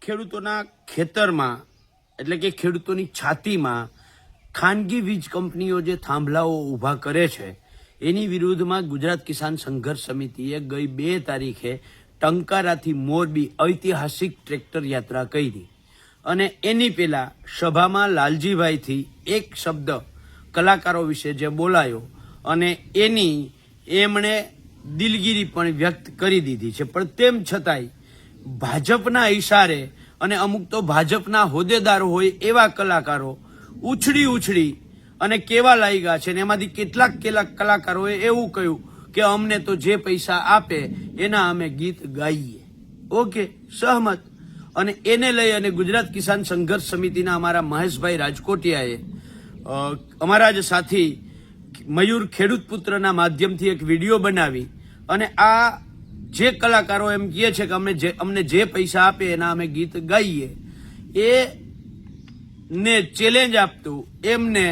ખેડૂતોના ખેતરમાં એટલે કે ખેડૂતોની છાતીમાં ખાનગી વીજ કંપનીઓ જે થાંભલાઓ ઊભા કરે છે એની વિરુદ્ધમાં ગુજરાત કિસાન સંઘર્ષ સમિતિએ ગઈ 2 તારીખે ટંકારાથી મોરબી ઐતિહાસિક ટ્રેક્ટર યાત્રા કરી અને એની પહેલા સભામાં લાલજીભાઈથી એક શબ્દ કલાકારો વિશે જે બોલાયો અને એની એમણે દિલગીરી પણ વ્યક્ત કરી દીધી છે, પણ તેમ છતાંય ભાજપના ઈશારે અને અમુક તો ભાજપના હોદ્દેદારો હોય એવા કલાકારો ઉછળી અને કેવા લાગ્યા છે ને એમાંથી કેટલાક કલાકારોએ એવું કહ્યું કે અમને તો જે પૈસા આપે એના અમે ગીત ગાઈએ. ઓકે, સહમત. અને એને લઈ અને ગુજરાત કિસાન સંઘર્ષ સમિતિના અમારા મહેશભાઈ રાજકોટિયાએ અમારા જ સાથી મયુર ખેડૂત પુત્રના માધ્યમથી એક વિડીયો બનાવી અને આ જે કલાકારો એમ કહે છે કે અમને જે પૈસા આપે એના અમે ગીત ગાઈએ એ ને ચેલેન્જ આપતું એમને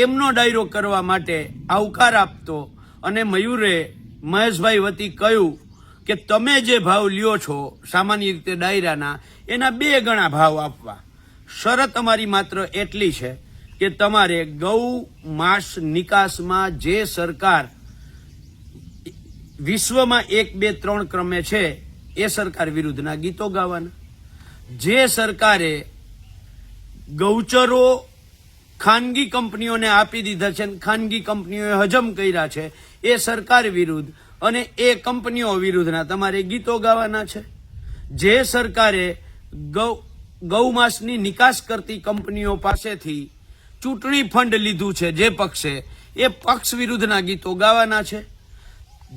એમનો ડાયરો કરવા માટે આવકાર આપતો અને મયુરે મહેશભાઈ વતી કહ્યું કે તમે જે ભાવ લ્યો છો સામાન્ય રીતે ડાયરાના એના 2 ગણા ભાવ આપવા. શરત અમારી માત્ર એટલી છે કે તમારે ગૌ માંસ નિકાસમાં જે સરકાર વિશ્વમાં 1, 2, 3 ક્રમે છે એ સરકાર વિરુદ્ધના ગીતો ગાવાના. જે સરકારે ગૌચરો ખાનગી કંપનીઓને આપી દીધા છે, ખાનગી કંપનીઓએ હજમ કર્યા છે એ સરકાર વિરુદ્ધ અને એ કંપનીઓ વિરુદ્ધના તમારે ગીતો ગાવાના છે. જે સરકારે ગૌમાંસની નિકાસ કરતી કંપનીઓ પાસેથી ચૂંટણી ફંડ લીધું છે જે પક્ષે, એ પક્ષ વિરુદ્ધના ગીતો ગાવાના છે.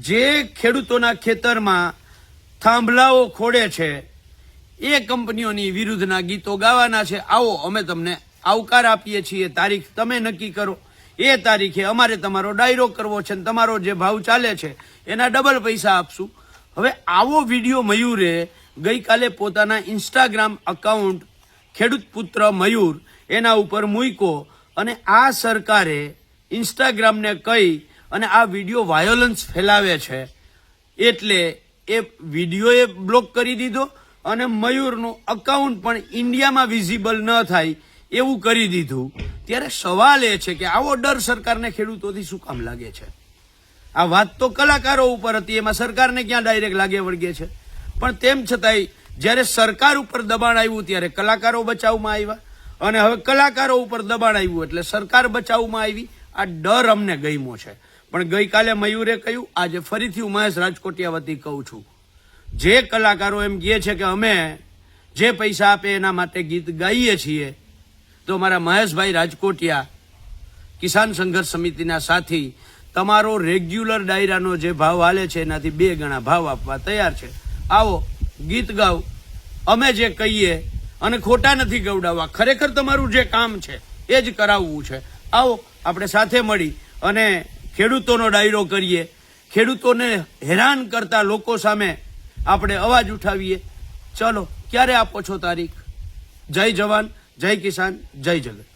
જે ખેડૂતોના ખેતરમાં થાંભલાઓ ખોડે છે એ કંપનીઓની વિરુદ્ધના ગીતો ગાવાના છે. આવો, અમે તમને આવકાર આપીએ છીએ, તારીખ તમે નક્કી કરો, એ તારીખે અમારે તમારો ડાયરો કરવો છે ને તમારો જે ભાવ ચાલે છે એના ડબલ પૈસા આપશું. હવે આવો વિડીયો મયુરે ગઈકાલે પોતાના ઇન્સ્ટાગ્રામ એકાઉન્ટ ખેડૂત પુત્ર મયુર એના ઉપર મૂક્યો અને આ સરકારે ઇન્સ્ટાગ્રામને કહી અને આ વિડીયો વાયોલન્સ ફેલાવે છે એટલે એ વિડીયોએ બ્લોક કરી દીધો અને મયુરનું એકાઉન્ટ પણ ઇન્ડિયામાં વિઝિબલ ન થાય એવું કરી દીધું. ત્યારે સવાલ એ છે કે આવો ડર સરકારને ખેડૂતોથી શું કામ લાગે છે? આ વાત તો કલાકારો ઉપર હતી, એમાં સરકારને ક્યાં ડાયરેક્ટ લાગે વળગે છે? પણ તેમ છતાંય જ્યારે સરકાર ઉપર દબાણ આવ્યું ત્યારે કલાકારો બચાવમાં આવ્યા અને હવે કલાકારો ઉપર દબાણ આવ્યું એટલે સરકાર બચાવમાં આવી. આ ડર અમને ગમ્યો છે. પણ ગઈકાલે મયુરે કહ્યું, આજે ફરીથી હું મહેશ રાજકોટિયા વતી કહું છું, જે કલાકારો એમ કહે છે કે અમે જે પૈસા આપે એના માટે ગીત ગાઈએ છીએ, તો મારા મહેશભાઈ રાજકોટિયા કિસાન સંઘર્ષ સમિતિના સાથી તમારો રેગ્યુલર ડાયરાનો જે ભાવ હાલે છે એનાથી 2 ગણા ભાવ આપવા તૈયાર છે. આવો, ગીત ગાઓ, અમે જે કહીએ અને ખોટા નથી ગવડાવવા, ખરેખર તમારું જે કામ છે એ જ કરાવવું છે. આવો, આપણે સાથે મળી અને ખેડૂતોનો ડાયરો કરીએ, ખેડૂતોને હેરાન કરતા લોકો સામે આપણે અવાજ ઉઠાવીએ. ચલો, ક્યારે આપો છો તારીખ? જય જવાન, જય કિસાન, જય જગત.